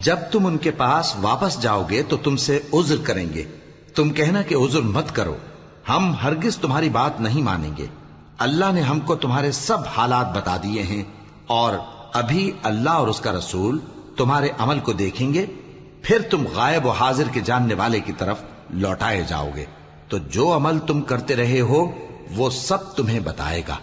جب تم ان کے پاس واپس جاؤ گے تو تم سے عذر کریں گے. تم کہنا کہ عذر مت کرو، ہم ہرگز تمہاری بات نہیں مانیں گے. اللہ نے ہم کو تمہارے سب حالات بتا دیے ہیں، اور ابھی اللہ اور اس کا رسول تمہارے عمل کو دیکھیں گے، پھر تم غائب و حاضر کے جاننے والے کی طرف لوٹائے جاؤ گے. تو جو عمل تم کرتے رہے ہو وہ سب تمہیں بتائے گا.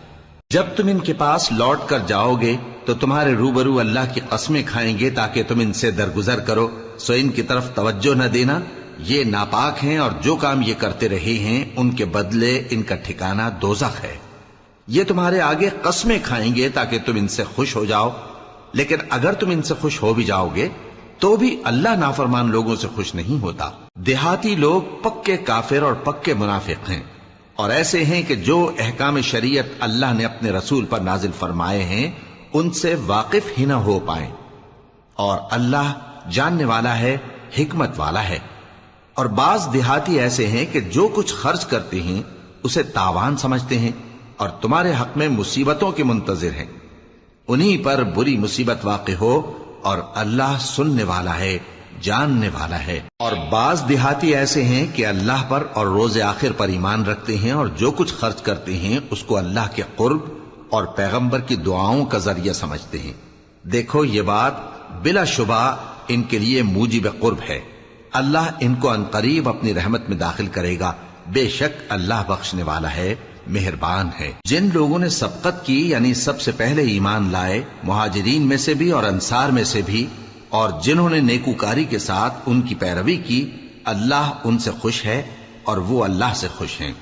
جب تم ان کے پاس لوٹ کر جاؤ گے تو تمہارے روبرو اللہ کی قسمیں کھائیں گے تاکہ تم ان سے درگزر کرو، سو ان کی طرف توجہ نہ دینا، یہ ناپاک ہیں، اور جو کام یہ کرتے رہے ہیں ان کے بدلے ان کا ٹھکانہ دوزخ ہے. یہ تمہارے آگے قسمیں کھائیں گے تاکہ تم ان سے خوش ہو جاؤ، لیکن اگر تم ان سے خوش ہو بھی جاؤ گے تو بھی اللہ نافرمان لوگوں سے خوش نہیں ہوتا. دیہاتی لوگ پکے کافر اور پکے منافق ہیں، اور ایسے ہیں کہ جو احکام شریعت اللہ نے اپنے رسول پر نازل فرمائے ہیں ان سے واقف ہی نہ ہو پائیں. اور اللہ جاننے والا ہے، حکمت والا ہے. اور بعض دیہاتی ایسے ہیں کہ جو کچھ خرچ کرتے ہیں اسے تاوان سمجھتے ہیں اور تمہارے حق میں مصیبتوں کے منتظر ہیں. انہی پر بری مصیبت واقع ہو، اور اللہ سننے والا ہے، جاننے والا ہے. اور بعض دیہاتی ایسے ہیں کہ اللہ پر اور روز آخر پر ایمان رکھتے ہیں، اور جو کچھ خرچ کرتے ہیں اس کو اللہ کے قرب اور پیغمبر کی دعاؤں کا ذریعہ سمجھتے ہیں. دیکھو یہ بات بلا شبہ ان کے لیے موجب قرب ہے. اللہ ان کو عنقریب اپنی رحمت میں داخل کرے گا. بے شک اللہ بخشنے والا ہے، مہربان ہے. جن لوگوں نے سبقت کی یعنی سب سے پہلے ایمان لائے، مہاجرین میں سے بھی اور انصار میں سے بھی، اور جنہوں نے نیکوکاری کے ساتھ ان کی پیروی کی، اللہ ان سے خوش ہے اور وہ اللہ سے خوش ہیں.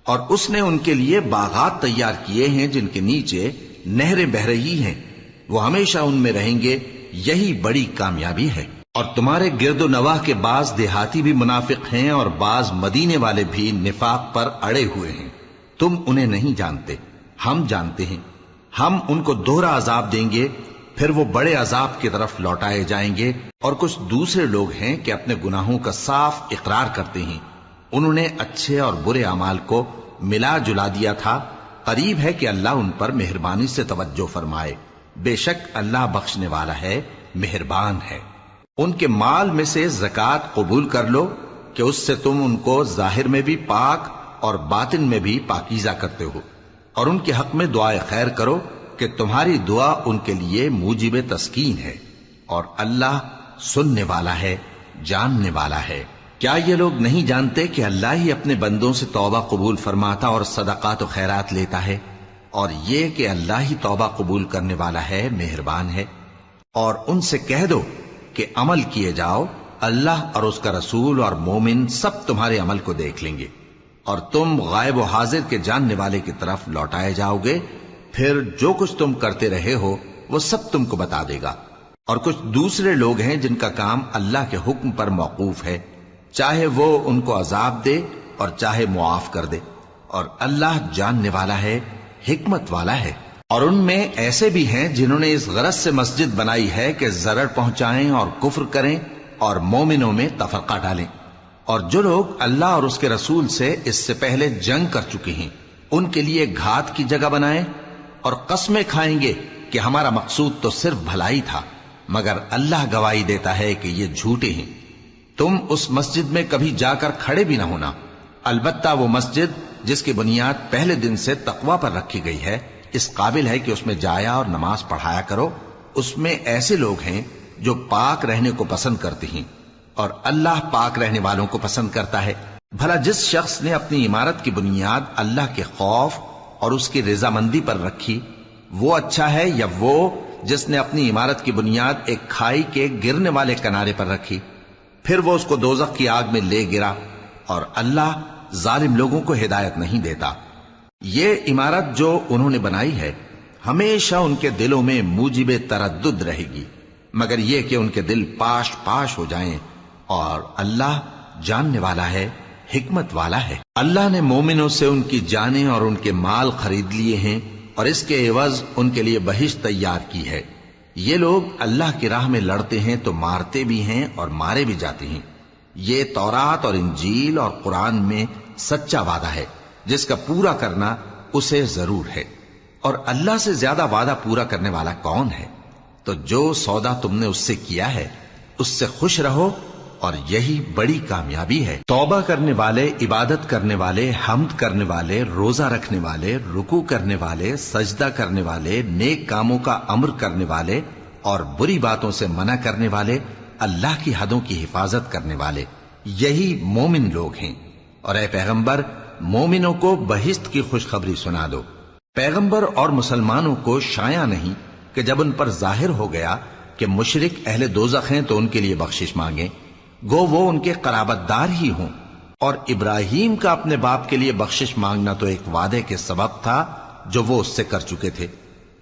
اور اس نے ان کے لیے باغات تیار کیے ہیں جن کے نیچے نہریں بہہ رہی ہیں، وہ ہمیشہ ان میں رہیں گے. یہی بڑی کامیابی ہے. اور تمہارے گرد و نواح کے بعض دیہاتی بھی منافق ہیں اور بعض مدینے والے بھی نفاق پر اڑے ہوئے ہیں. تم انہیں نہیں جانتے، ہم جانتے ہیں. ہم ان کو دوہرا عذاب دیں گے، پھر وہ بڑے عذاب کی طرف لوٹائے جائیں گے. اور کچھ دوسرے لوگ ہیں کہ اپنے گناہوں کا صاف اقرار کرتے ہیں. انہوں نے اچھے اور برے اعمال کو ملا جلا دیا تھا. قریب ہے کہ اللہ ان پر مہربانی سے توجہ فرمائے. بے شک اللہ بخشنے والا ہے، مہربان ہے. ان کے مال میں سے زکوٰۃ قبول کر لو کہ اس سے تم ان کو ظاہر میں بھی پاک اور باطن میں بھی پاکیزہ کرتے ہو. اور ان کے حق میں دعائے خیر کرو کہ تمہاری دعا ان کے لیے موجب تسکین ہے. اور اللہ سننے والا ہے، جاننے والا ہے. کیا یہ لوگ نہیں جانتے کہ اللہ ہی اپنے بندوں سے توبہ قبول فرماتا اور صدقات و خیرات لیتا ہے، اور یہ کہ اللہ ہی توبہ قبول کرنے والا ہے، مہربان ہے. اور ان سے کہہ دو کہ عمل کیے جاؤ، اللہ اور اس کا رسول اور مومن سب تمہارے عمل کو دیکھ لیں گے، اور تم غائب و حاضر کے جاننے والے کی طرف لوٹائے جاؤ گے. پھر جو کچھ تم کرتے رہے ہو وہ سب تم کو بتا دے گا. اور کچھ دوسرے لوگ ہیں جن کا کام اللہ کے حکم پر موقوف ہے، چاہے وہ ان کو عذاب دے اور چاہے معاف کر دے. اور اللہ جاننے والا ہے، حکمت والا ہے. اور ان میں ایسے بھی ہیں جنہوں نے اس غرض سے مسجد بنائی ہے کہ ضرر پہنچائیں اور کفر کریں اور مومنوں میں تفرقہ ڈالیں. اور جو لوگ اللہ اور اس کے رسول سے اس سے پہلے جنگ کر چکے ہیں ان کے لیے گھات کی جگہ بنائیں، اور قسمیں کھائیں گے کہ ہمارا مقصود تو صرف بھلائی تھا، مگر اللہ گواہی دیتا ہے کہ یہ جھوٹے ہیں. تم اس مسجد میں کبھی جا کر کھڑے بھی نہ ہونا، البتہ وہ مسجد جس کی بنیاد پہلے دن سے تقوی پر رکھی گئی ہے اس قابل ہے کہ اس میں جایا اور نماز پڑھایا کرو. اس میں ایسے لوگ ہیں جو پاک رہنے کو پسند کرتے ہیں، اور اللہ پاک رہنے والوں کو پسند کرتا ہے. بھلا جس شخص نے اپنی عمارت کی بنیاد اللہ کے خوف اور اس کی رضامندی پر رکھی وہ اچھا ہے، یا وہ جس نے اپنی عمارت کی بنیاد ایک کھائی کے گرنے والے کنارے پر رکھی، پھر وہ اس کو دوزخ کی آگ میں لے گرا. اور اللہ ظالم لوگوں کو ہدایت نہیں دیتا. یہ عمارت جو انہوں نے بنائی ہے ہمیشہ ان کے دلوں میں موجب تردد رہے گی، مگر یہ کہ ان کے دل پاش پاش ہو جائیں. اور اللہ جاننے والا ہے، حکمت والا ہے. اللہ نے مومنوں سے ان کی جانیں اور ان کے مال خرید لیے ہیں، اور اس کے عوض ان کے لیے بہشت تیار کی ہے. یہ لوگ اللہ کی راہ میں لڑتے ہیں تو مارتے بھی ہیں اور مارے بھی جاتے ہیں. یہ تورات اور انجیل اور قرآن میں سچا وعدہ ہے جس کا پورا کرنا اسے ضرور ہے. اور اللہ سے زیادہ وعدہ پورا کرنے والا کون ہے؟ تو جو سودا تم نے اس سے کیا ہے اس سے خوش رہو اور یہی بڑی کامیابی ہے۔ توبہ کرنے والے، عبادت کرنے والے، حمد کرنے والے، روزہ رکھنے والے، رکوع کرنے والے، سجدہ کرنے والے، نیک کاموں کا امر کرنے والے اور بری باتوں سے منع کرنے والے، اللہ کی حدوں کی حفاظت کرنے والے، یہی مومن لوگ ہیں۔ اور اے پیغمبر، مومنوں کو بہشت کی خوشخبری سنا دو۔ پیغمبر اور مسلمانوں کو شایع نہیں کہ جب ان پر ظاہر ہو گیا کہ مشرک اہل دوزخ ہیں تو ان کے لیے بخشش مانگیں، گو وہ ان کے قرابت دار ہی ہوں۔ اور ابراہیم کا اپنے باپ کے لیے بخشش مانگنا تو ایک وعدے کے سبب تھا جو وہ اس سے کر چکے تھے،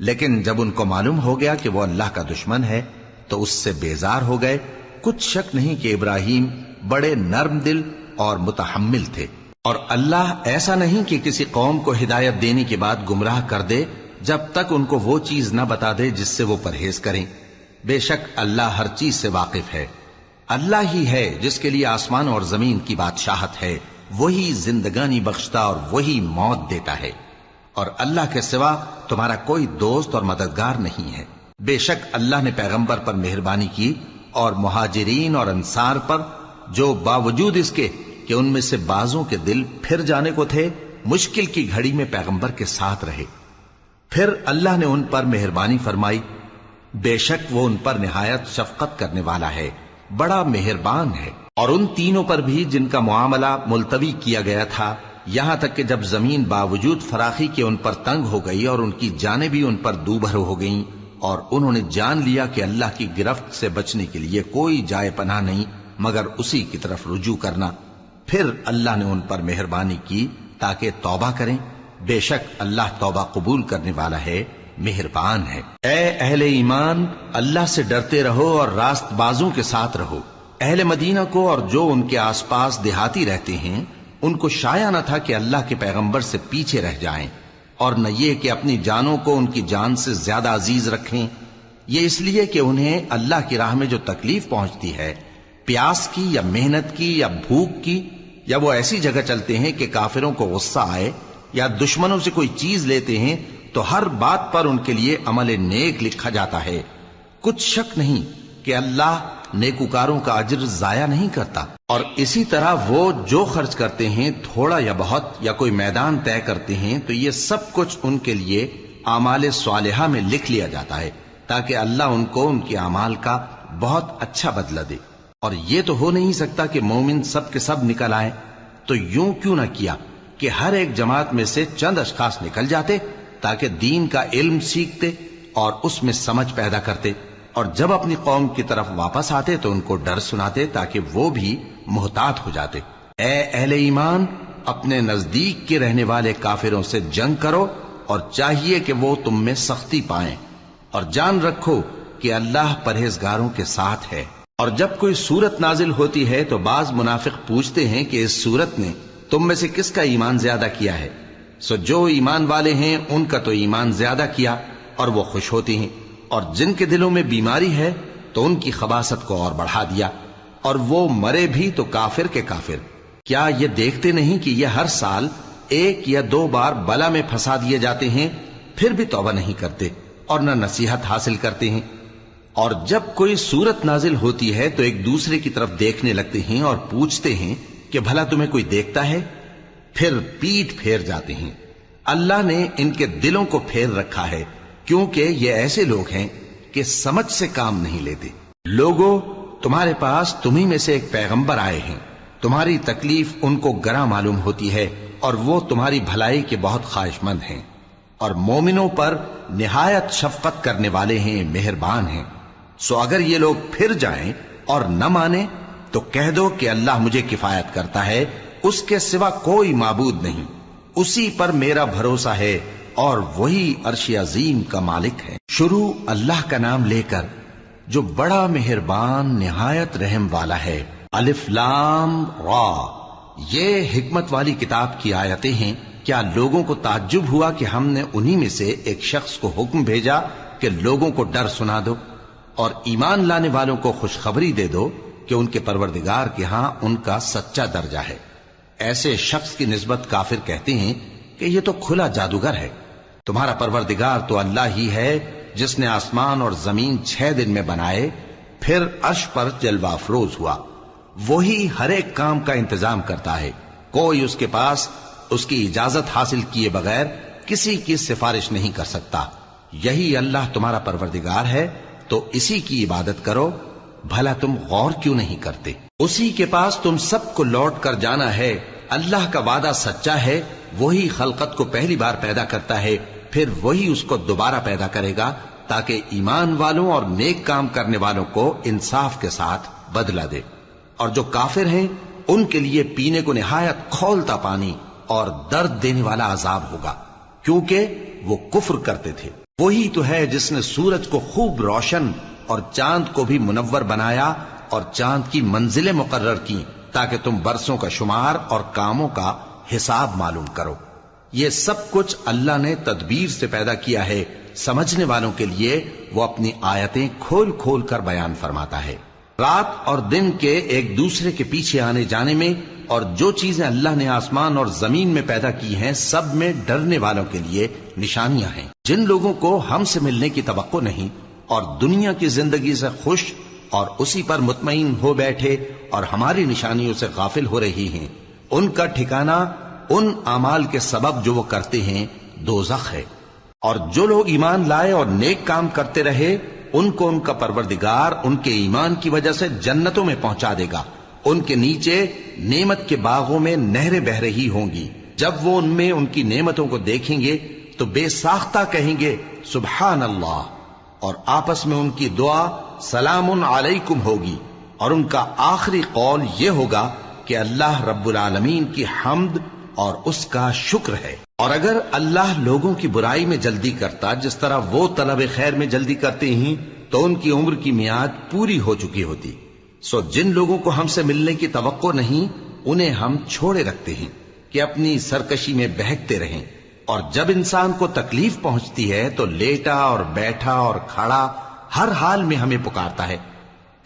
لیکن جب ان کو معلوم ہو گیا کہ وہ اللہ کا دشمن ہے تو اس سے بیزار ہو گئے۔ کچھ شک نہیں کہ ابراہیم بڑے نرم دل اور متحمل تھے، اور اللہ ایسا نہیں کہ کسی قوم کو ہدایت دینے کے بعد گمراہ کر دے جب تک ان کو وہ چیز نہ بتا دے جس سے وہ پرہیز کریں۔ بے شک اللہ ہر چیز سے واقف ہے۔ اللہ ہی ہے جس کے لیے آسمان اور زمین کی بادشاہت ہے، وہی زندگانی بخشتا اور وہی موت دیتا ہے، اور اللہ کے سوا تمہارا کوئی دوست اور مددگار نہیں ہے۔ بے شک اللہ نے پیغمبر پر مہربانی کی اور مہاجرین اور انصار پر، جو باوجود اس کے کہ ان میں سے بعضوں کے دل پھر جانے کو تھے، مشکل کی گھڑی میں پیغمبر کے ساتھ رہے۔ پھر اللہ نے ان پر مہربانی فرمائی، بے شک وہ ان پر نہایت شفقت کرنے والا ہے، بڑا مہربان ہے۔ اور ان تینوں پر بھی جن کا معاملہ ملتوی کیا گیا تھا، یہاں تک کہ جب زمین باوجود فراخی کے ان پر تنگ ہو گئی اور ان کی جانیں بھی ان پر دوبھر ہو گئیں، اور انہوں نے جان لیا کہ اللہ کی گرفت سے بچنے کے لیے کوئی جائے پناہ نہیں مگر اسی کی طرف رجوع کرنا، پھر اللہ نے ان پر مہربانی کی تاکہ توبہ کریں۔ بے شک اللہ توبہ قبول کرنے والا ہے، مہربان ہے۔ اے اہل ایمان، اللہ سے ڈرتے رہو اور راست بازوں کے ساتھ رہو۔ اہل مدینہ کو اور جو ان کے آس پاس دیہاتی رہتے ہیں، ان کو شایع نہ تھا کہ اللہ کے پیغمبر سے پیچھے رہ جائیں، اور نہ یہ کہ اپنی جانوں کو ان کی جان سے زیادہ عزیز رکھیں۔ یہ اس لیے کہ انہیں اللہ کی راہ میں جو تکلیف پہنچتی ہے، پیاس کی یا محنت کی یا بھوک کی، یا وہ ایسی جگہ چلتے ہیں کہ کافروں کو غصہ آئے یا دشمنوں سے کوئی چیز لیتے ہیں، تو ہر بات پر ان کے لیے عمل نیک لکھا جاتا ہے۔ کچھ شک نہیں کہ اللہ نیکوکاروں کا اجر ضائع نہیں کرتا۔ اور اسی طرح وہ جو خرچ کرتے ہیں، تھوڑا یا بہت، یا کوئی میدان طے کرتے ہیں، تو یہ سب کچھ ان کے لیے اعمال صالحہ میں لکھ لیا جاتا ہے، تاکہ اللہ ان کو ان کے اعمال کا بہت اچھا بدلہ دے۔ اور یہ تو ہو نہیں سکتا کہ مومن سب کے سب نکل آئیں، تو یوں کیوں نہ کیا کہ ہر ایک جماعت میں سے چند اشخاص نکل جاتے تاکہ دین کا علم سیکھتے اور اس میں سمجھ پیدا کرتے، اور جب اپنی قوم کی طرف واپس آتے تو ان کو ڈر سناتے تاکہ وہ بھی محتاط ہو جاتے۔ اے اہل ایمان، اپنے نزدیک کے رہنے والے کافروں سے جنگ کرو، اور چاہیے کہ وہ تم میں سختی پائیں، اور جان رکھو کہ اللہ پرہیزگاروں کے ساتھ ہے۔ اور جب کوئی سورت نازل ہوتی ہے تو بعض منافق پوچھتے ہیں کہ اس سورت نے تم میں سے کس کا ایمان زیادہ کیا ہے؟ سو جو ایمان والے ہیں ان کا تو ایمان زیادہ کیا، اور وہ خوش ہوتی ہیں، اور جن کے دلوں میں بیماری ہے تو ان کی خباثت کو اور بڑھا دیا، اور وہ مرے بھی تو کافر کے کافر۔ کیا یہ دیکھتے نہیں کہ یہ ہر سال 1 یا 2 بار بلا میں پھنسا دیے جاتے ہیں، پھر بھی توبہ نہیں کرتے اور نہ نصیحت حاصل کرتے ہیں؟ اور جب کوئی سورت نازل ہوتی ہے تو ایک دوسرے کی طرف دیکھنے لگتے ہیں اور پوچھتے ہیں کہ بھلا تمہیں کوئی دیکھتا ہے؟ پھر پیٹ پھیر جاتے ہیں۔ اللہ نے ان کے دلوں کو پھیر رکھا ہے، کیونکہ یہ ایسے لوگ ہیں کہ سمجھ سے کام نہیں لیتے۔ لوگوں، تمہارے پاس تمہیں میں سے ایک پیغمبر آئے ہیں، تمہاری تکلیف ان کو گراں معلوم ہوتی ہے، اور وہ تمہاری بھلائی کے بہت خواہش مند ہیں، اور مومنوں پر نہایت شفقت کرنے والے ہیں، مہربان ہیں۔ سو اگر یہ لوگ پھر جائیں اور نہ مانیں تو کہہ دو کہ اللہ مجھے کفایت کرتا ہے، اس کے سوا کوئی معبود نہیں، اسی پر میرا بھروسہ ہے، اور وہی عرش عظیم کا مالک ہے۔ شروع اللہ کا نام لے کر جو بڑا مہربان نہایت رحم والا ہے۔ الف لام را، یہ حکمت والی کتاب کی آیتیں ہیں۔ کیا لوگوں کو تعجب ہوا کہ ہم نے انہی میں سے ایک شخص کو حکم بھیجا کہ لوگوں کو ڈر سنا دو اور ایمان لانے والوں کو خوشخبری دے دو کہ ان کے پروردگار کے ہاں ان کا سچا درجہ ہے۔ ایسے شخص کی نسبت کافر کہتے ہیں کہ یہ تو کھلا جادوگر ہے۔ تمہارا پروردگار تو اللہ ہی ہے جس نے آسمان اور زمین 6 دن میں بنائے، پھر عرش پر جلوہ افروز ہوا۔ وہی ہر ایک کام کا انتظام کرتا ہے، کوئی اس کے پاس اس کی اجازت حاصل کیے بغیر کسی کی سفارش نہیں کر سکتا۔ یہی اللہ تمہارا پروردگار ہے، تو اسی کی عبادت کرو، بھلا تم غور کیوں نہیں کرتے؟ اسی کے پاس تم سب کو لوٹ کر جانا ہے۔ اللہ کا وعدہ سچا ہے، وہی خلقت کو پہلی بار پیدا کرتا ہے، پھر وہی اس کو دوبارہ پیدا کرے گا تاکہ ایمان والوں اور نیک کام کرنے والوں کو انصاف کے ساتھ بدلہ دے۔ اور جو کافر ہیں ان کے لیے پینے کو نہایت کھولتا پانی اور درد دینے والا عذاب ہوگا، کیونکہ وہ کفر کرتے تھے۔ وہی تو ہے جس نے سورج کو خوب روشن اور چاند کو بھی منور بنایا اور چاند کی منزلیں مقرر کی تاکہ تم برسوں کا شمار اور کاموں کا حساب معلوم کرو۔ یہ سب کچھ اللہ نے تدبیر سے پیدا کیا ہے، سمجھنے والوں کے لیے وہ اپنی آیتیں کھول کھول کر بیان فرماتا ہے۔ رات اور دن کے ایک دوسرے کے پیچھے آنے جانے میں اور جو چیزیں اللہ نے آسمان اور زمین میں پیدا کی ہیں سب میں ڈرنے والوں کے لیے نشانیاں ہیں۔ جن لوگوں کو ہم سے ملنے کی توقع نہیں اور دنیا کی زندگی سے خوش اور اسی پر مطمئن ہو بیٹھے اور ہماری نشانیوں سے غافل ہو رہی ہیں، ان کا ٹھکانہ ان اعمال کے سبب جو وہ کرتے ہیں دوزخ ہے۔ اور جو لوگ ایمان لائے اور نیک کام کرتے رہے ان کو ان کا پروردگار ان کے ایمان کی وجہ سے جنتوں میں پہنچا دے گا، ان کے نیچے نعمت کے باغوں میں نہریں بہ رہی ہوں گی۔ جب وہ ان میں ان کی نعمتوں کو دیکھیں گے تو بے ساختہ کہیں گے سبحان اللہ، اور آپس میں ان کی دعا سلام علیکم ہوگی، اور ان کا آخری قول یہ ہوگا کہ اللہ رب العالمین کی حمد اور اس کا شکر ہے۔ اور اگر اللہ لوگوں کی برائی میں جلدی کرتا جس طرح وہ طلب خیر میں جلدی کرتے ہیں تو ان کی عمر کی میعاد پوری ہو چکی ہوتی۔ سو جن لوگوں کو ہم سے ملنے کی توقع نہیں انہیں ہم چھوڑے رکھتے ہیں کہ اپنی سرکشی میں بہکتے رہیں، اور جب انسان کو تکلیف پہنچتی ہے تو لیٹا اور بیٹھا اور کھڑا ہر حال میں ہمیں پکارتا ہے،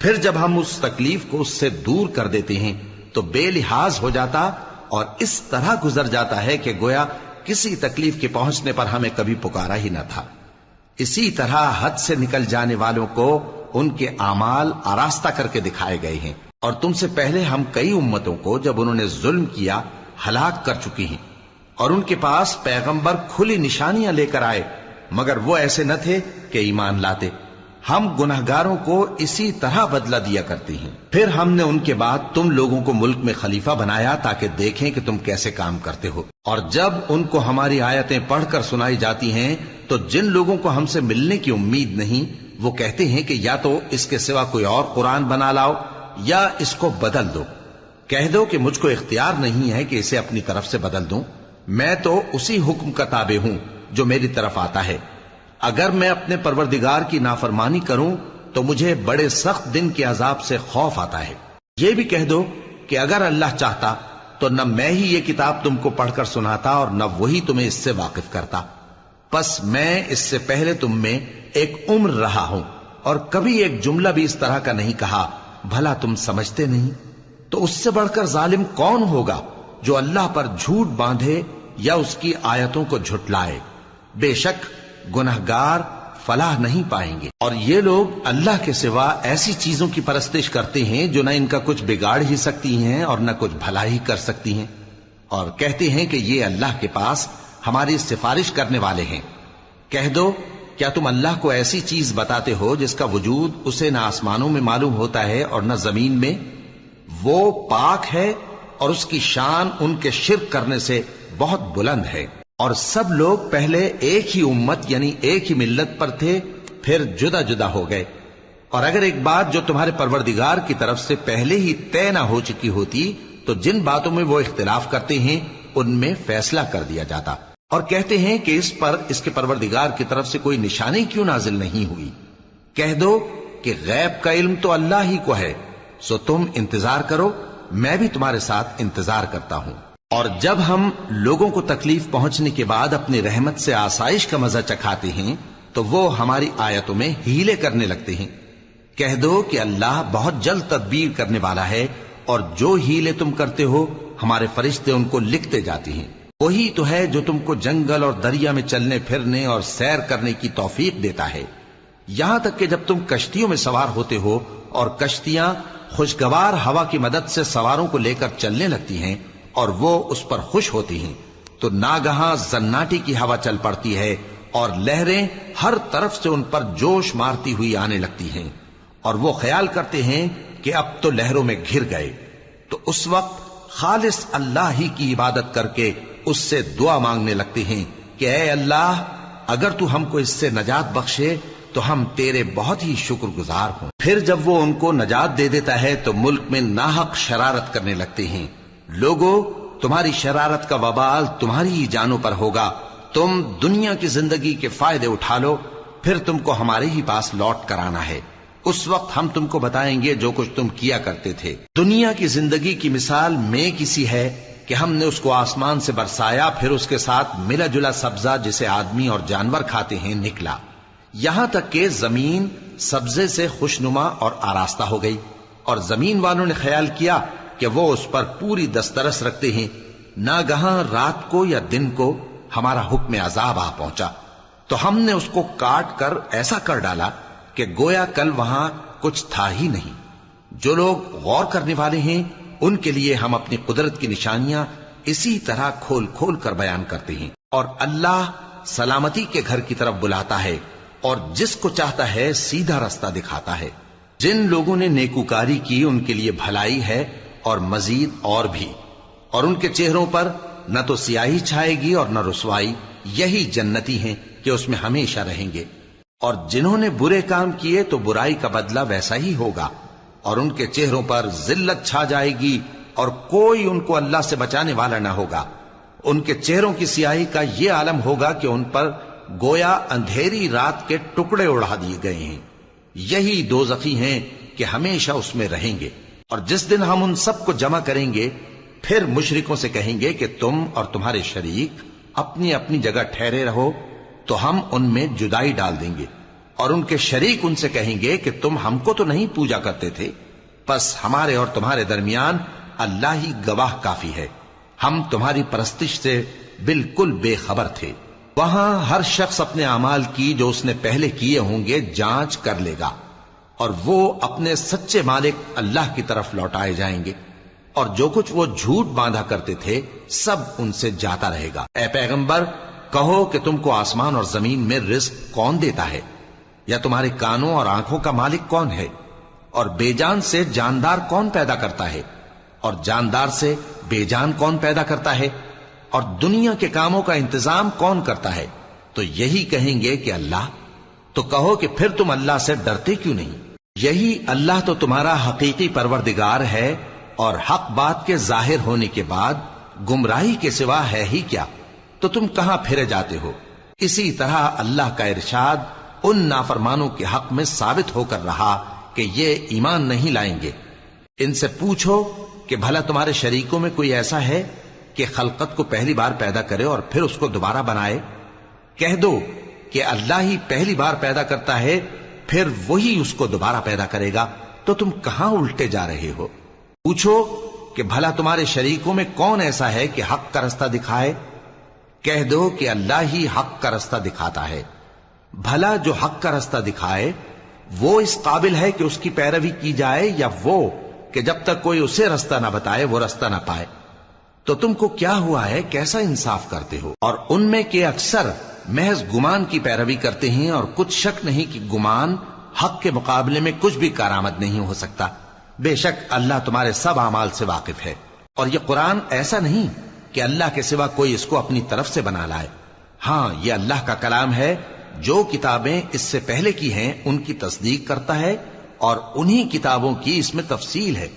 پھر جب ہم اس تکلیف کو اس سے دور کر دیتے ہیں تو بے لحاظ ہو جاتا اور اس طرح گزر جاتا ہے کہ گویا کسی تکلیف کے پہنچنے پر ہمیں کبھی پکارا ہی نہ تھا۔ اسی طرح حد سے نکل جانے والوں کو ان کے اعمال آراستہ کر کے دکھائے گئے ہیں، اور تم سے پہلے ہم کئی امتوں کو جب انہوں نے ظلم کیا ہلاک کر چکی ہیں، اور ان کے پاس پیغمبر کھلی نشانیاں لے کر آئے مگر وہ ایسے نہ تھے کہ ایمان لاتے۔ ہم گنہگاروں کو اسی طرح بدلہ دیا کرتے ہیں۔ پھر ہم نے ان کے بعد تم لوگوں کو ملک میں خلیفہ بنایا تاکہ دیکھیں کہ تم کیسے کام کرتے ہو، اور جب ان کو ہماری آیتیں پڑھ کر سنائی جاتی ہیں تو جن لوگوں کو ہم سے ملنے کی امید نہیں وہ کہتے ہیں کہ یا تو اس کے سوا کوئی اور قرآن بنا لاؤ یا اس کو بدل دو۔ کہہ دو کہ مجھ کو اختیار نہیں ہے کہ اسے اپنی طرف سے بدل دوں، میں تو اسی حکم کا تابع ہوں جو میری طرف آتا ہے۔ اگر میں اپنے پروردگار کی نافرمانی کروں تو مجھے بڑے سخت دن کے عذاب سے خوف آتا ہے۔ یہ بھی کہہ دو کہ اگر اللہ چاہتا تو نہ میں ہی یہ کتاب تم کو پڑھ کر سناتا اور نہ وہی تمہیں اس سے واقف کرتا، پس میں اس سے پہلے تم میں ایک عمر رہا ہوں اور کبھی ایک جملہ بھی اس طرح کا نہیں کہا، بھلا تم سمجھتے نہیں؟ تو اس سے بڑھ کر ظالم کون ہوگا جو اللہ پر جھوٹ باندھے یا اس کی آیتوں کو جھٹلائے؟ بے شک گنہگار فلاح نہیں پائیں گے۔ اور یہ لوگ اللہ کے سوا ایسی چیزوں کی پرستش کرتے ہیں جو نہ ان کا کچھ بگاڑ ہی سکتی ہیں اور نہ کچھ بھلا ہی کر سکتی ہیں، اور کہتے ہیں کہ یہ اللہ کے پاس ہماری سفارش کرنے والے ہیں۔ کہہ دو کیا تم اللہ کو ایسی چیز بتاتے ہو جس کا وجود اسے نہ آسمانوں میں معلوم ہوتا ہے اور نہ زمین میں؟ وہ پاک ہے اور اس کی شان ان کے شرک کرنے سے بہت بلند ہے۔ اور سب لوگ پہلے ایک ہی امت یعنی ایک ہی ملت پر تھے، پھر جدا جدا ہو گئے، اور اگر ایک بات جو تمہارے پروردگار کی طرف سے پہلے ہی طے نہ ہو چکی ہوتی تو جن باتوں میں وہ اختلاف کرتے ہیں ان میں فیصلہ کر دیا جاتا۔ اور کہتے ہیں کہ اس پر اس کے پروردگار کی طرف سے کوئی نشانی کیوں نازل نہیں ہوئی؟ کہہ دو کہ غیب کا علم تو اللہ ہی کو ہے، سو تم انتظار کرو، میں بھی تمہارے ساتھ انتظار کرتا ہوں۔ اور جب ہم لوگوں کو تکلیف پہنچنے کے بعد اپنی رحمت سے آسائش کا مزہ چکھاتے ہیں تو وہ ہماری آیتوں میں ہیلے کرنے لگتے ہیں۔ کہہ دو کہ اللہ بہت جلد تدبیر کرنے والا ہے، اور جو ہیلے تم کرتے ہو ہمارے فرشتے ان کو لکھتے جاتے ہیں۔ وہی تو ہے جو تم کو جنگل اور دریا میں چلنے پھرنے اور سیر کرنے کی توفیق دیتا ہے۔ یہاں تک کہ جب تم کشتیوں میں سوار ہوتے ہو اور کشتیاں خوشگوار ہوا کی مدد سے سواروں کو لے کر چلنے لگتی ہیں اور وہ اس پر خوش ہوتی ہیں، تو ناگہاں زناٹی کی ہوا چل پڑتی ہے اور لہریں ہر طرف سے ان پر جوش مارتی ہوئی آنے لگتی ہیں، اور وہ خیال کرتے ہیں کہ اب تو لہروں میں گھر گئے، تو اس وقت خالص اللہ ہی کی عبادت کر کے اس سے دعا مانگنے لگتے ہیں کہ اے اللہ، اگر تو ہم کو اس سے نجات بخشے تو ہم تیرے بہت ہی شکر گزار ہوں۔ پھر جب وہ ان کو نجات دے دیتا ہے تو ملک میں ناحق شرارت کرنے لگتے ہیں۔ لوگوں، تمہاری شرارت کا وبال تمہاری ہی جانوں پر ہوگا، تم دنیا کی زندگی کے فائدے اٹھا لو، پھر تم کو ہمارے ہی پاس لوٹ کر آنا ہے، اس وقت ہم تم کو بتائیں گے جو کچھ تم کیا کرتے تھے۔ دنیا کی زندگی کی مثال میں کسی ہے کہ ہم نے اس کو آسمان سے برسایا، پھر اس کے ساتھ ملا جلا سبزہ جسے آدمی اور جانور کھاتے ہیں نکلا، یہاں تک کہ زمین سبزے سے خوشنما اور آراستہ ہو گئی، اور زمین والوں نے خیال کیا کہ وہ اس پر پوری دسترس رکھتے ہیں۔ ناگہاں رات کو یا دن کو ہمارا حکم عذاب آ پہنچا تو ہم نے اس کو کاٹ کر ایسا کر ڈالا کہ گویا کل وہاں کچھ تھا ہی نہیں۔ جو لوگ غور کرنے والے ہیں ان کے لیے ہم اپنی قدرت کی نشانیاں اسی طرح کھول کھول کر بیان کرتے ہیں، اور اللہ سلامتی کے گھر کی طرف بلاتا ہے اور جس کو چاہتا ہے سیدھا رستہ دکھاتا ہے۔ جن لوگوں نے نیکوکاری کی ان کے لیے بھلائی ہے اور مزید اور بھی، اور ان کے چہروں پر نہ تو سیاہی چھائے گی اور نہ رسوائی، یہی جنتی ہیں کہ اس میں ہمیشہ رہیں گے۔ اور جنہوں نے برے کام کیے تو برائی کا بدلہ ویسا ہی ہوگا، اور ان کے چہروں پر ذلت چھا جائے گی اور کوئی ان کو اللہ سے بچانے والا نہ ہوگا۔ ان کے چہروں کی سیاہی کا یہ عالم ہوگا کہ ان پر گویا اندھیری رات کے ٹکڑے اڑا دیے گئے ہیں۔ یہی دوزخی ہیں کہ ہمیشہ اس میں رہیں گے۔ اور جس دن ہم ان سب کو جمع کریں گے پھر مشرکوں سے کہیں گے کہ تم اور تمہارے شریک اپنی اپنی جگہ ٹھہرے رہو، تو ہم ان میں جدائی ڈال دیں گے، اور ان کے شریک ان سے کہیں گے کہ تم ہم کو تو نہیں پوجا کرتے تھے، بس ہمارے اور تمہارے درمیان اللہ ہی گواہ کافی ہے، ہم تمہاری پرستش سے بالکل بے خبر تھے۔ وہاں ہر شخص اپنے اعمال کی جو اس نے پہلے کیے ہوں گے جانچ کر لے گا، اور وہ اپنے سچے مالک اللہ کی طرف لوٹائے جائیں گے، اور جو کچھ وہ جھوٹ باندھا کرتے تھے سب ان سے جاتا رہے گا۔ اے پیغمبر، کہو کہ تم کو آسمان اور زمین میں رزق کون دیتا ہے، یا تمہارے کانوں اور آنکھوں کا مالک کون ہے، اور بے جان سے جاندار کون پیدا کرتا ہے، اور جاندار سے بے جان کون پیدا کرتا ہے، اور دنیا کے کاموں کا انتظام کون کرتا ہے؟ تو یہی کہیں گے کہ اللہ۔ تو کہو کہ پھر تم اللہ سے ڈرتے کیوں نہیں؟ یہی اللہ تو تمہارا حقیقی پروردگار ہے، اور حق بات کے ظاہر ہونے کے بعد گمراہی کے سوا ہے ہی کیا؟ تو تم کہاں پھرے جاتے ہو؟ اسی طرح اللہ کا ارشاد ان نافرمانوں کے حق میں ثابت ہو کر رہا کہ یہ ایمان نہیں لائیں گے۔ ان سے پوچھو کہ بھلا تمہارے شریکوں میں کوئی ایسا ہے کہ خلقت کو پہلی بار پیدا کرے اور پھر اس کو دوبارہ بنائے؟ کہہ دو کہ اللہ ہی پہلی بار پیدا کرتا ہے، پھر وہی اس کو دوبارہ پیدا کرے گا، تو تم کہاں الٹے جا رہے ہو؟ پوچھو کہ بھلا تمہارے شریکوں میں کون ایسا ہے کہ حق کا رستہ دکھائے؟ کہہ دو کہ اللہ ہی حق کا رستہ دکھاتا ہے۔ بھلا جو حق کا رستہ دکھائے وہ اس قابل ہے کہ اس کی پیروی کی جائے، یا وہ کہ جب تک کوئی اسے رستہ نہ بتائے وہ رستہ نہ پائے؟ تو تم کو کیا ہوا ہے، کیسا انصاف کرتے ہو؟ اور ان میں کے اکثر محض گمان کی پیروی کرتے ہیں، اور کچھ شک نہیں کہ گمان حق کے مقابلے میں کچھ بھی کارآمد نہیں ہو سکتا۔ بے شک اللہ تمہارے سب اعمال سے واقف ہے، اور یہ قرآن ایسا نہیں کہ اللہ کے سوا کوئی اس کو اپنی طرف سے بنا لائے۔ ہاں، یہ اللہ کا کلام ہے، جو کتابیں اس سے پہلے کی ہیں ان کی تصدیق کرتا ہے، اور انہی کتابوں کی اس میں تفصیل ہے۔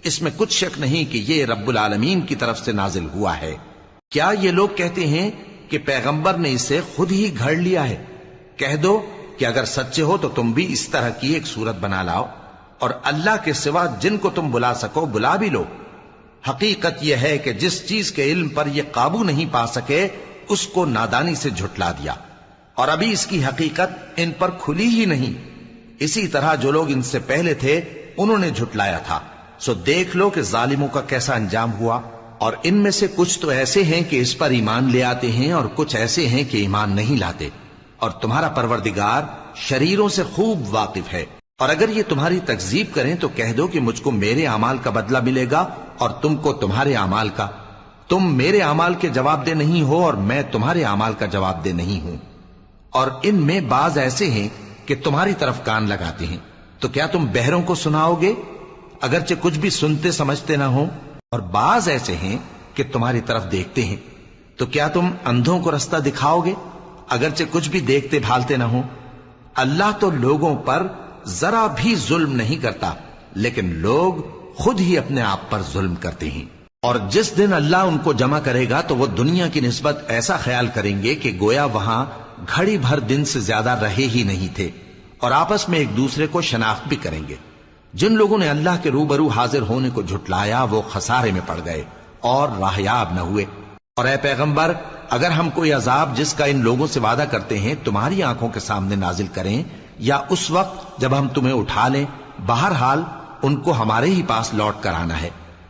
اس میں کچھ شک نہیں کہ یہ رب العالمین کی طرف سے نازل ہوا ہے۔ کیا یہ لوگ کہتے ہیں کہ پیغمبر نے اسے خود ہی گھڑ لیا ہے؟ کہہ دو کہ اگر سچے ہو تو تم بھی اس طرح کی ایک صورت بنا لاؤ، اور اللہ کے سوا جن کو تم بلا سکو بلا بھی لو۔ حقیقت یہ ہے کہ جس چیز کے علم پر یہ قابو نہیں پا سکے اس کو نادانی سے جھٹلا دیا، اور ابھی اس کی حقیقت ان پر کھلی ہی نہیں۔ اسی طرح جو لوگ ان سے پہلے تھے انہوں نے جھٹلایا تھا، سو دیکھ لو کہ ظالموں کا کیسا انجام ہوا۔ اور ان میں سے کچھ تو ایسے ہیں کہ اس پر ایمان لے آتے ہیں، اور کچھ ایسے ہیں کہ ایمان نہیں لاتے، اور تمہارا پروردگار شریروں سے خوب واقف ہے۔ اور اگر یہ تمہاری تکذیب کریں تو کہہ دو کہ مجھ کو میرے اعمال کا بدلہ ملے گا اور تم کو تمہارے اعمال کا۔ تم میرے اعمال کے جواب دہ نہیں ہو اور میں تمہارے اعمال کا جواب دہ نہیں ہوں۔ اور ان میں بعض ایسے ہیں کہ تمہاری طرف کان لگاتے ہیں، تو کیا تم بہروں کو سناؤ گے اگرچہ کچھ بھی سنتے سمجھتے نہ ہو؟ اور بعض ایسے ہیں کہ تمہاری طرف دیکھتے ہیں، تو کیا تم اندھوں کو رستہ دکھاؤ گے اگرچہ کچھ بھی دیکھتے بھالتے نہ ہو؟ اللہ تو لوگوں پر ذرا بھی ظلم نہیں کرتا، لیکن لوگ خود ہی اپنے آپ پر ظلم کرتے ہیں۔ اور جس دن اللہ ان کو جمع کرے گا تو وہ دنیا کی نسبت ایسا خیال کریں گے کہ گویا وہاں گھڑی بھر دن سے زیادہ رہے ہی نہیں تھے، اور آپس میں ایک دوسرے کو شناخت بھی کریں گے۔ جن لوگوں نے اللہ کے روبرو حاضر ہونے کو جھٹلایا وہ خسارے میں پڑ گئے اور راہیاب نہ ہوئے۔ اور اے پیغمبر، اگر ہم کوئی عذاب جس کا ان لوگوں سے وعدہ کرتے ہیں تمہاری آنکھوں کے سامنے نازل کریں یا اس وقت جب ہم تمہیں اٹھا لیں، بہرحال ان کو ہمارے ہی پاس لوٹ کر آنا ہے۔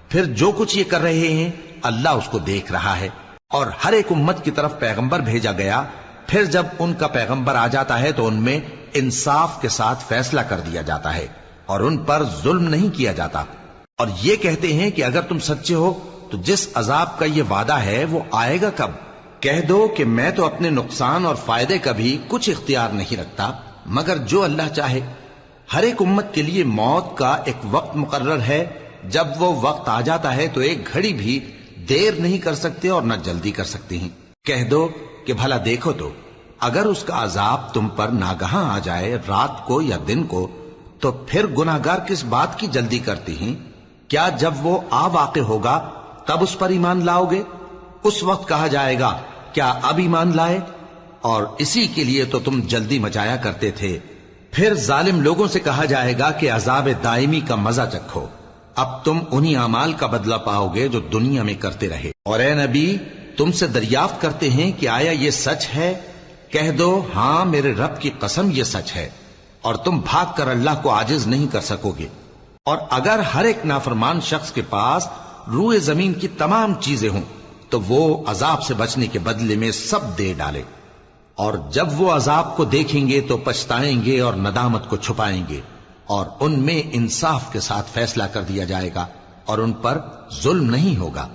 پھر جو کچھ یہ کر رہے ہیں اللہ اس کو دیکھ رہا ہے۔ اور ہر ایک امت کی طرف پیغمبر بھیجا گیا، پھر جب ان کا پیغمبر آ جاتا ہے تو ان میں انصاف کے ساتھ فیصلہ کر دیا جاتا ہے اور ان پر ظلم نہیں کیا جاتا۔ اور یہ کہتے ہیں کہ اگر تم سچے ہو تو جس عذاب کا یہ وعدہ ہے وہ آئے گا کب؟ کہہ دو کہ میں تو اپنے نقصان اور فائدے کا بھی کچھ اختیار نہیں رکھتا مگر جو اللہ چاہے۔ ہر ایک امت کے لیے موت کا ایک وقت مقرر ہے، جب وہ وقت آ جاتا ہے تو ایک گھڑی بھی دیر نہیں کر سکتے اور نہ جلدی کر سکتے ہیں۔ کہہ دو کہ بھلا دیکھو تو اگر اس کا عذاب تم پر ناگہاں آ جائے رات کو یا دن کو تو پھر گناہگار کس بات کی جلدی کرتے ہیں؟ کیا جب وہ آ واقع ہوگا تب اس پر ایمان لاؤ گے؟ اس وقت کہا جائے گا کیا اب ایمان لائے؟ اور اسی کے لیے تو تم جلدی مچایا کرتے تھے۔ پھر ظالم لوگوں سے کہا جائے گا کہ عذاب دائمی کا مزہ چکھو، اب تم انہی اعمال کا بدلہ پاؤ گے جو دنیا میں کرتے رہے۔ اور اے نبی، تم سے دریافت کرتے ہیں کہ آیا یہ سچ ہے؟ کہہ دو ہاں میرے رب کی قسم یہ سچ ہے، اور تم بھاگ کر اللہ کو عاجز نہیں کر سکو گے۔ اور اگر ہر ایک نافرمان شخص کے پاس روئے زمین کی تمام چیزیں ہوں تو وہ عذاب سے بچنے کے بدلے میں سب دے ڈالے، اور جب وہ عذاب کو دیکھیں گے تو پچھتائیں گے اور ندامت کو چھپائیں گے، اور ان میں انصاف کے ساتھ فیصلہ کر دیا جائے گا اور ان پر ظلم نہیں ہوگا۔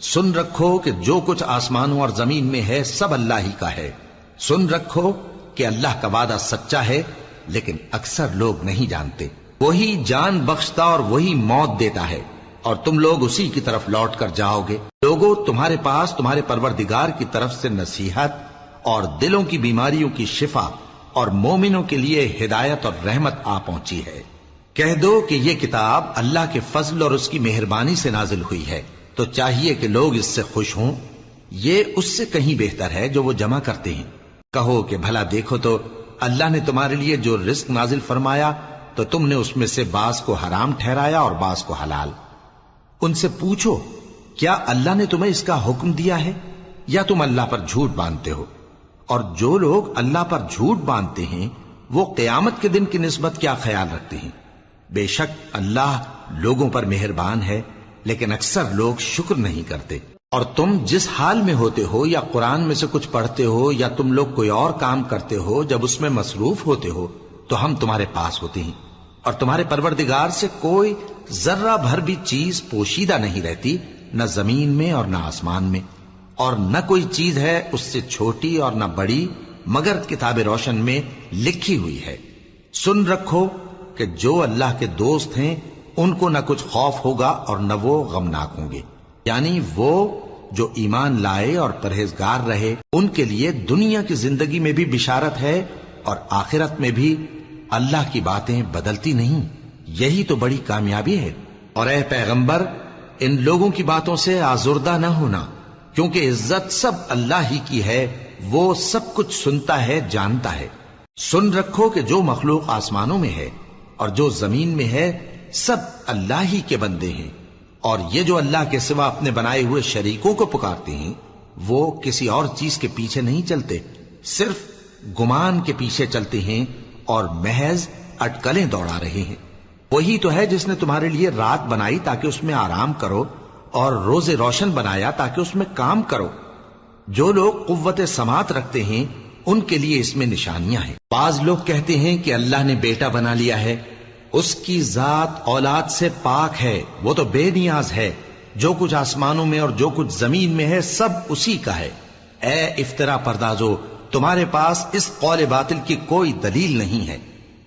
سن رکھو کہ جو کچھ آسمانوں اور زمین میں ہے سب اللہ ہی کا ہے۔ سن رکھو کہ اللہ کا وعدہ سچا ہے، لیکن اکثر لوگ نہیں جانتے۔ وہی جان بخشتا اور وہی موت دیتا ہے، اور تم لوگ اسی کی طرف لوٹ کر جاؤ گے۔ لوگوں، تمہارے پاس تمہارے پروردگار کی طرف سے نصیحت اور دلوں کی بیماریوں کی شفا اور مومنوں کے لیے ہدایت اور رحمت آ پہنچی ہے۔ کہہ دو کہ یہ کتاب اللہ کے فضل اور اس کی مہربانی سے نازل ہوئی ہے، تو چاہیے کہ لوگ اس سے خوش ہوں۔ یہ اس سے کہیں بہتر ہے جو وہ جمع کرتے ہیں۔ کہو کہ بھلا دیکھو تو اللہ نے تمہارے لیے جو رزق نازل فرمایا تو تم نے اس میں سے بعض کو حرام ٹھہرایا اور بعض کو حلال۔ ان سے پوچھو کیا اللہ نے تمہیں اس کا حکم دیا ہے یا تم اللہ پر جھوٹ باندھتے ہو؟ اور جو لوگ اللہ پر جھوٹ باندھتے ہیں وہ قیامت کے دن کی نسبت کیا خیال رکھتے ہیں؟ بے شک اللہ لوگوں پر مہربان ہے، لیکن اکثر لوگ شکر نہیں کرتے۔ اور تم جس حال میں ہوتے ہو یا قرآن میں سے کچھ پڑھتے ہو یا تم لوگ کوئی اور کام کرتے ہو، جب اس میں مصروف ہوتے ہو تو ہم تمہارے پاس ہوتے ہیں، اور تمہارے پروردگار سے کوئی ذرہ بھر بھی چیز پوشیدہ نہیں رہتی، نہ زمین میں اور نہ آسمان میں، اور نہ کوئی چیز ہے اس سے چھوٹی اور نہ بڑی مگر کتاب روشن میں لکھی ہوئی ہے۔ سن رکھو کہ جو اللہ کے دوست ہیں ان کو نہ کچھ خوف ہوگا اور نہ وہ غمناک ہوں گے، یعنی وہ جو ایمان لائے اور پرہیزگار رہے ان کے لیے دنیا کی زندگی میں بھی بشارت ہے اور آخرت میں بھی۔ اللہ کی باتیں بدلتی نہیں، یہی تو بڑی کامیابی ہے۔ اور اے پیغمبر، ان لوگوں کی باتوں سے آزردہ نہ ہونا، کیونکہ عزت سب اللہ ہی کی ہے، وہ سب کچھ سنتا ہے، جانتا ہے۔ سن رکھو کہ جو مخلوق آسمانوں میں ہے اور جو زمین میں ہے سب اللہ ہی کے بندے ہیں، اور یہ جو اللہ کے سوا اپنے بنائے ہوئے شریکوں کو پکارتے ہیں وہ کسی اور چیز کے پیچھے نہیں چلتے، صرف گمان کے پیچھے چلتے ہیں اور محض اٹکلیں دوڑا رہے ہیں۔ وہی تو ہے جس نے تمہارے لیے رات بنائی تاکہ اس میں آرام کرو، اور روز روشن بنایا تاکہ اس میں کام کرو۔ جو لوگ قوت سماعت رکھتے ہیں ان کے لیے اس میں نشانیاں ہیں۔ بعض لوگ کہتے ہیں کہ اللہ نے بیٹا بنا لیا ہے، اس کی ذات اولاد سے پاک ہے، وہ تو بے نیاز ہے، جو کچھ آسمانوں میں اور جو کچھ زمین میں ہے سب اسی کا ہے۔ اے افطرا پردازو، تمہارے پاس اس قول باطل کی کوئی دلیل نہیں ہے۔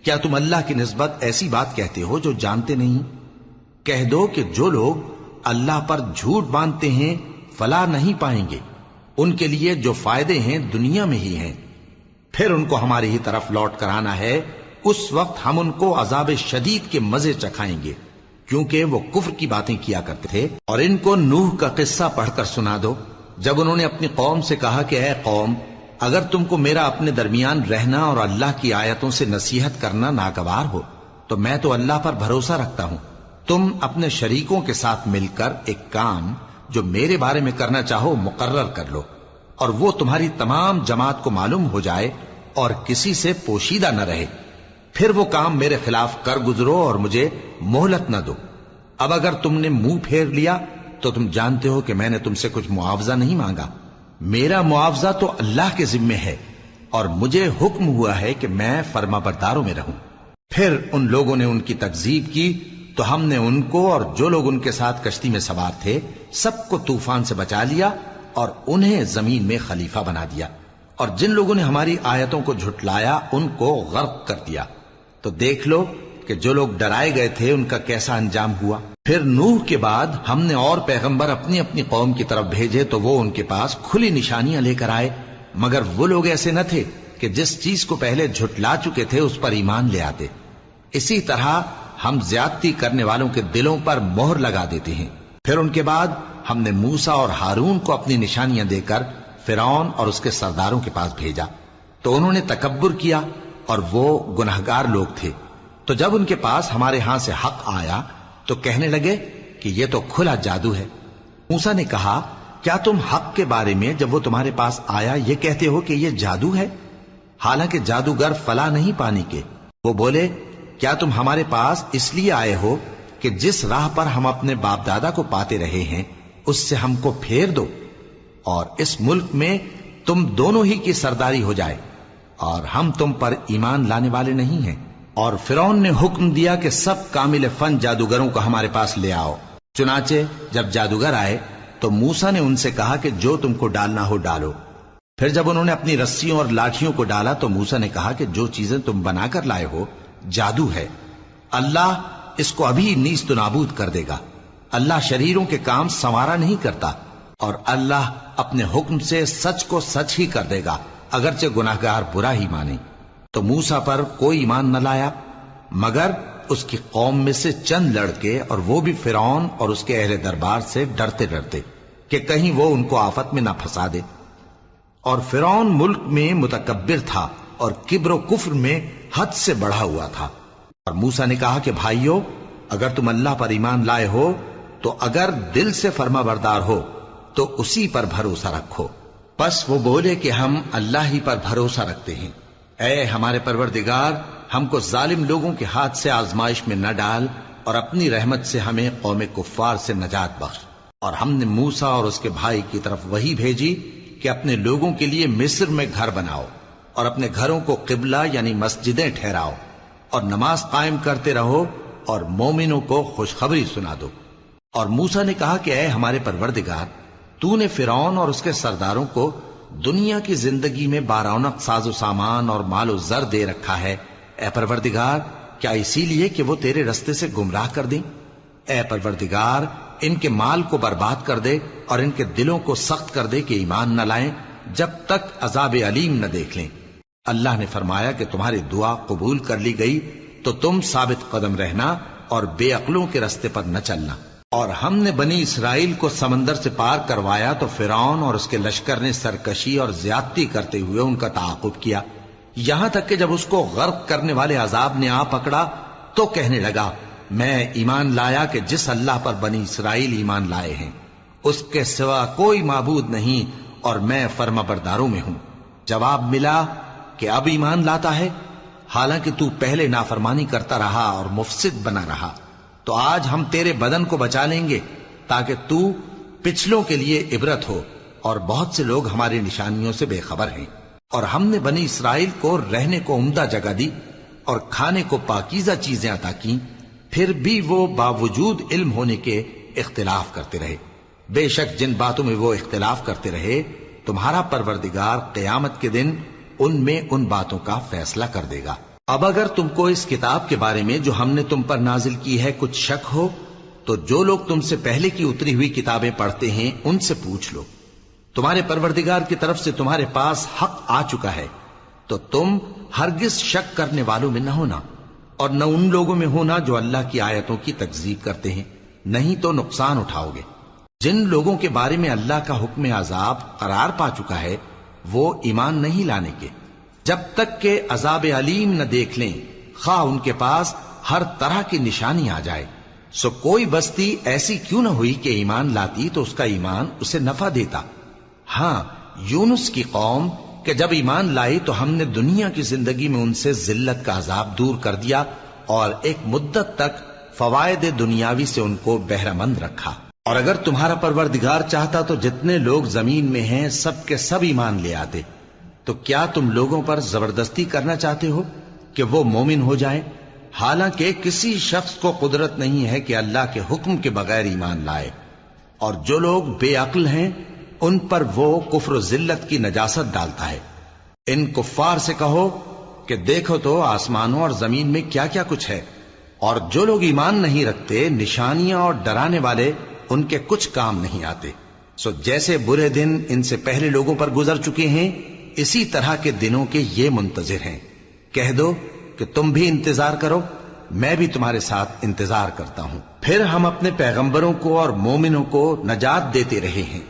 کیا تم اللہ کی نسبت ایسی بات کہتے ہو جو جانتے نہیں؟ کہہ دو کہ جو لوگ اللہ پر جھوٹ باندھتے ہیں فلاح نہیں پائیں گے، ان کے لیے جو فائدے ہیں دنیا میں ہی ہیں، پھر ان کو ہماری ہی طرف لوٹ کر آنا ہے، اس وقت ہم ان کو عذاب شدید کے مزے چکھائیں گے، کیونکہ وہ کفر کی باتیں کیا کرتے تھے۔ اور ان کو نوح کا قصہ پڑھ کر سنا دو، جب انہوں نے اپنی قوم سے کہا کہ اے قوم، اگر تم کو میرا اپنے درمیان رہنا اور اللہ کی آیتوں سے نصیحت کرنا ناگوار ہو تو میں تو اللہ پر بھروسہ رکھتا ہوں، تم اپنے شریکوں کے ساتھ مل کر ایک کام جو میرے بارے میں کرنا چاہو مقرر کر لو، اور وہ تمہاری تمام جماعت کو معلوم ہو جائے اور کسی سے پوشیدہ نہ رہے، پھر وہ کام میرے خلاف کر گزرو اور مجھے مہلت نہ دو۔ اب اگر تم نے منہ پھیر لیا تو تم جانتے ہو کہ میں نے تم سے کچھ معاوضہ نہیں مانگا، میرا معاوضہ تو اللہ کے ذمے ہے، اور مجھے حکم ہوا ہے کہ میں فرما برداروں میں رہوں۔ پھر ان لوگوں نے ان کی تکذیب کی تو ہم نے ان کو اور جو لوگ ان کے ساتھ کشتی میں سوار تھے سب کو طوفان سے بچا لیا اور انہیں زمین میں خلیفہ بنا دیا، اور جن لوگوں نے ہماری آیتوں کو جھٹلایا ان کو غرق کر دیا۔ تو دیکھ لو کہ جو لوگ ڈرائے گئے تھے ان کا کیسا انجام ہوا۔ پھر نوح کے بعد ہم نے اور پیغمبر اپنی اپنی قوم کی طرف بھیجے تو وہ ان کے پاس کھلی نشانیاں لے کر آئے، مگر وہ لوگ ایسے نہ تھے کہ جس چیز کو پہلے جھٹلا چکے تھے اس پر ایمان لے آتے۔ اسی طرح ہم زیادتی کرنے والوں کے دلوں پر مہر لگا دیتے ہیں۔ پھر ان کے بعد ہم نے موسیٰ اور ہارون کو اپنی نشانیاں دے کر فرعون اور اس کے سرداروں کے پاس بھیجا، تو انہوں نے تکبر کیا اور وہ گناہگار لوگ تھے۔ تو جب ان کے پاس ہمارے ہاں سے حق آیا تو کہنے لگے کہ یہ تو کھلا جادو ہے۔ موسیٰ نے کہا کیا تم حق کے بارے میں جب وہ تمہارے پاس آیا یہ کہتے ہو کہ یہ جادو ہے، حالانکہ جادوگر فلاح نہیں پانے کے؟ وہ بولے کیا تم ہمارے پاس اس لیے آئے ہو کہ جس راہ پر ہم اپنے باپ دادا کو پاتے رہے ہیں اس سے ہم کو پھیر دو، اور اس ملک میں تم دونوں ہی کی سرداری ہو جائے، اور ہم تم پر ایمان لانے والے نہیں ہیں؟ اور فرعون نے حکم دیا کہ سب کامل فن جادوگروں کو ہمارے پاس لے آؤ۔ چنانچہ جب جادوگر آئے تو موسیٰ نے ان سے کہا کہ جو تم کو ڈالنا ہو ڈالو۔ پھر جب انہوں نے اپنی رسیوں اور لاٹھیوں کو ڈالا تو موسیٰ نے کہا کہ جو چیزیں تم بنا کر لائے ہو جادو ہے، اللہ اس کو ابھی نیست و نابود کر دے گا۔ اللہ شریروں کے کام سنوارا نہیں کرتا، اور اللہ اپنے حکم سے سچ کو سچ ہی کر دے گا اگرچہ گناہگار برا ہی مانے۔ تو موسیٰ پر کوئی ایمان نہ لایا مگر اس کی قوم میں سے چند لڑکے، اور وہ بھی فرعون اور اس کے اہل دربار سے ڈرتے ڈرتے کہ کہیں وہ ان کو آفت میں نہ پھنسا دے۔ اور فرعون ملک میں متکبر تھا اور کبر و کفر میں حد سے بڑھا ہوا تھا۔ اور موسیٰ نے کہا کہ بھائیو، اگر تم اللہ پر ایمان لائے ہو تو اگر دل سے فرما بردار ہو تو اسی پر بھروسہ رکھو۔ پس وہ بولے کہ ہم اللہ ہی پر بھروسہ رکھتے ہیں۔ اے ہمارے پروردگار، ہم کو ظالم لوگوں کے ہاتھ سے آزمائش میں نہ ڈال، اور اپنی رحمت سے ہمیں قوم کفار سے نجات بخش۔ اور ہم نے موسیٰ اور اس کے بھائی کی طرف وحی بھیجی کہ اپنے لوگوں کے لیے مصر میں گھر بناؤ، اور اپنے گھروں کو قبلہ یعنی مسجدیں ٹھہراؤ، اور نماز قائم کرتے رہو، اور مومنوں کو خوشخبری سنا دو۔ اور موسیٰ نے کہا کہ اے ہمارے پروردگار، تو نے فرعون اور اس کے سرداروں کو دنیا کی زندگی میں بارونق ساز و سامان اور مال و زر دے رکھا ہے، اے پروردگار کیا اسی لیے کہ وہ تیرے رستے سے گمراہ کر دیں؟ اے پروردگار ان کے مال کو برباد کر دے اور ان کے دلوں کو سخت کر دے کہ ایمان نہ لائیں جب تک عذاب علیم نہ دیکھ لیں۔ اللہ نے فرمایا کہ تمہاری دعا قبول کر لی گئی تو تم ثابت قدم رہنا اور بے عقلوں کے رستے پر نہ چلنا۔ اور ہم نے بنی اسرائیل کو سمندر سے پار کروایا تو فرعون اور اس کے لشکر نے سرکشی اور زیادتی کرتے ہوئے ان کا تعاقب کیا، یہاں تک کہ جب اس کو غرق کرنے والے عذاب نے آ پکڑا تو کہنے لگا میں ایمان لایا کہ جس اللہ پر بنی اسرائیل ایمان لائے ہیں اس کے سوا کوئی معبود نہیں، اور میں فرما برداروں میں ہوں۔ جواب ملا کہ اب ایمان لاتا ہے، حالانکہ تو پہلے نافرمانی کرتا رہا اور مفسد بنا رہا، تو آج ہم تیرے بدن کو بچا لیں گے تاکہ تو پچھلوں کے لیے عبرت ہو، اور بہت سے لوگ ہماری نشانیوں سے بے خبر ہیں۔ اور ہم نے بنی اسرائیل کو رہنے کو عمدہ جگہ دی اور کھانے کو پاکیزہ چیزیں عطا کی، پھر بھی وہ باوجود علم ہونے کے اختلاف کرتے رہے۔ بے شک جن باتوں میں وہ اختلاف کرتے رہے تمہارا پروردگار قیامت کے دن ان میں ان باتوں کا فیصلہ کر دے گا۔ اب اگر تم کو اس کتاب کے بارے میں جو ہم نے تم پر نازل کی ہے کچھ شک ہو تو جو لوگ تم سے پہلے کی اتری ہوئی کتابیں پڑھتے ہیں ان سے پوچھ لو، تمہارے پروردگار کی طرف سے تمہارے پاس حق آ چکا ہے تو تم ہرگز شک کرنے والوں میں نہ ہونا، اور نہ ان لوگوں میں ہونا جو اللہ کی آیتوں کی تکذیب کرتے ہیں، نہیں تو نقصان اٹھاؤ گے۔ جن لوگوں کے بارے میں اللہ کا حکم عذاب قرار پا چکا ہے وہ ایمان نہیں لانے کے جب تک کہ عذاب علیم نہ دیکھ لیں، خواہ ان کے پاس ہر طرح کی نشانی آ جائے۔ سو کوئی بستی ایسی کیوں نہ ہوئی کہ ایمان لاتی تو اس کا ایمان اسے نفع دیتا۔ ہاں، یونس کی قوم کہ جب ایمان لائی تو ہم نے دنیا کی زندگی میں ان سے ذلت کا عذاب دور کر دیا اور ایک مدت تک فوائد دنیاوی سے ان کو بہرہ مند رکھا۔ اور اگر تمہارا پروردگار چاہتا تو جتنے لوگ زمین میں ہیں سب کے سب ایمان لے آتے، تو کیا تم لوگوں پر زبردستی کرنا چاہتے ہو کہ وہ مومن ہو جائیں؟ حالانکہ کسی شخص کو قدرت نہیں ہے کہ اللہ کے حکم کے بغیر ایمان لائے، اور جو لوگ بے عقل ہیں ان پر وہ کفر و ذلت کی نجاست ڈالتا ہے۔ ان کفار سے کہو کہ دیکھو تو آسمانوں اور زمین میں کیا کیا کچھ ہے، اور جو لوگ ایمان نہیں رکھتے نشانیاں اور ڈرانے والے ان کے کچھ کام نہیں آتے۔ سو جیسے برے دن ان سے پہلے لوگوں پر گزر چکے ہیں اسی طرح کے دنوں کے یہ منتظر ہیں۔ کہہ دو کہ تم بھی انتظار کرو، میں بھی تمہارے ساتھ انتظار کرتا ہوں۔ پھر ہم اپنے پیغمبروں کو اور مومنوں کو نجات دیتے رہے ہیں،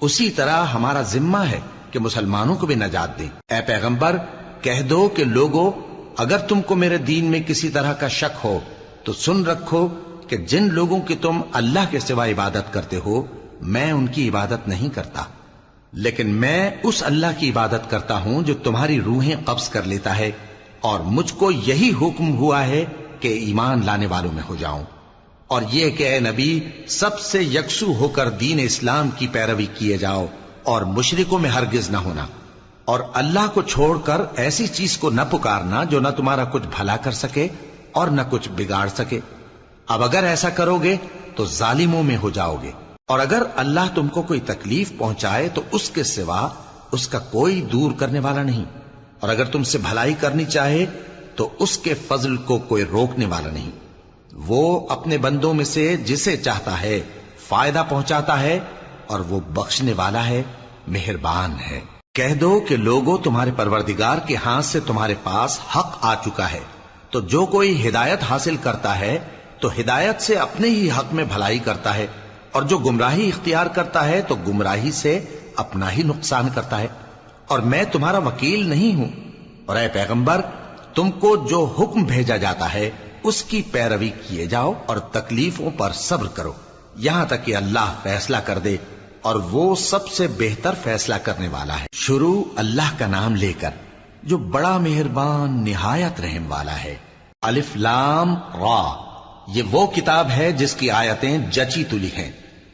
اسی طرح ہمارا ذمہ ہے کہ مسلمانوں کو بھی نجات دیں۔ اے پیغمبر کہہ دو کہ لوگو اگر تم کو میرے دین میں کسی طرح کا شک ہو تو سن رکھو کہ جن لوگوں کی تم اللہ کے سوا عبادت کرتے ہو میں ان کی عبادت نہیں کرتا، لیکن میں اس اللہ کی عبادت کرتا ہوں جو تمہاری روحیں قبض کر لیتا ہے، اور مجھ کو یہی حکم ہوا ہے کہ ایمان لانے والوں میں ہو جاؤں، اور یہ کہ اے نبی سب سے یکسو ہو کر دین اسلام کی پیروی کیے جاؤ اور مشرکوں میں ہرگز نہ ہونا، اور اللہ کو چھوڑ کر ایسی چیز کو نہ پکارنا جو نہ تمہارا کچھ بھلا کر سکے اور نہ کچھ بگاڑ سکے۔ اب اگر ایسا کرو گے تو ظالموں میں ہو جاؤ گے، اور اگر اللہ تم کو کوئی تکلیف پہنچائے تو اس کے سوا اس کا کوئی دور کرنے والا نہیں، اور اگر تم سے بھلائی کرنی چاہے تو اس کے فضل کو کوئی روکنے والا نہیں۔ وہ اپنے بندوں میں سے جسے چاہتا ہے فائدہ پہنچاتا ہے، اور وہ بخشنے والا ہے، مہربان ہے۔ کہہ دو کہ لوگوں تمہارے پروردگار کے ہاتھ سے تمہارے پاس حق آ چکا ہے، تو جو کوئی ہدایت حاصل کرتا ہے تو ہدایت سے اپنے ہی حق میں بھلائی کرتا ہے، اور جو گمراہی اختیار کرتا ہے تو گمراہی سے اپنا ہی نقصان کرتا ہے، اور میں تمہارا وکیل نہیں ہوں۔ اور اے پیغمبر تم کو جو حکم بھیجا جاتا ہے اس کی پیروی کیے جاؤ اور تکلیفوں پر صبر کرو یہاں تک کہ اللہ فیصلہ کر دے، اور وہ سب سے بہتر فیصلہ کرنے والا ہے۔ شروع اللہ کا نام لے کر جو بڑا مہربان نہایت رحم والا ہے۔ الف لام را، یہ وہ کتاب ہے جس کی آیتیں جچی تلی ہیں۔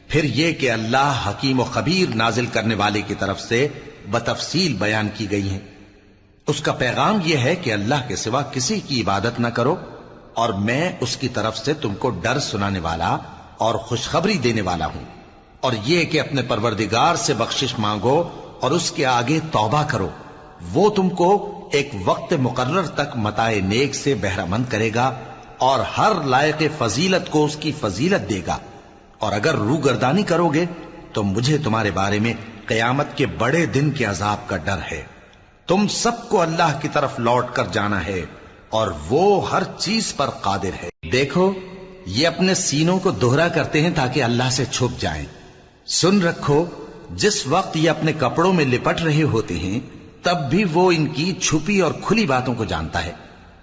پھر یہ کہ اللہ حکیم و خبیر نازل کرنے والے کی طرف سے بتفصیل بیان کی گئی ہیں۔ اس کا پیغام یہ ہے کہ اللہ کے سوا کسی کی عبادت نہ کرو، اور میں اس کی طرف سے تم کو ڈر سنانے والا اور خوشخبری دینے والا ہوں، اور یہ کہ اپنے پروردگار سے بخشش مانگو اور اس کے آگے توبہ کرو، وہ تم کو ایک وقت مقرر تک متاع نیک سے بہرہ مند کرے گا، اور ہر لائق فضیلت کو اس کی فضیلت دے گا۔ اور اگر روگردانی کرو گے تو مجھے تمہارے بارے میں قیامت کے بڑے دن کے عذاب کا ڈر ہے۔ تم سب کو اللہ کی طرف لوٹ کر جانا ہے، اور وہ ہر چیز پر قادر ہے۔ دیکھو یہ اپنے سینوں کو دوہرا کرتے ہیں تاکہ اللہ سے چھپ جائیں۔ سن رکھو جس وقت یہ اپنے کپڑوں میں لپٹ رہے ہوتے ہیں تب بھی وہ ان کی چھپی اور کھلی باتوں کو جانتا ہے۔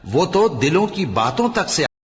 وہ تو دلوں کی باتوں تک سے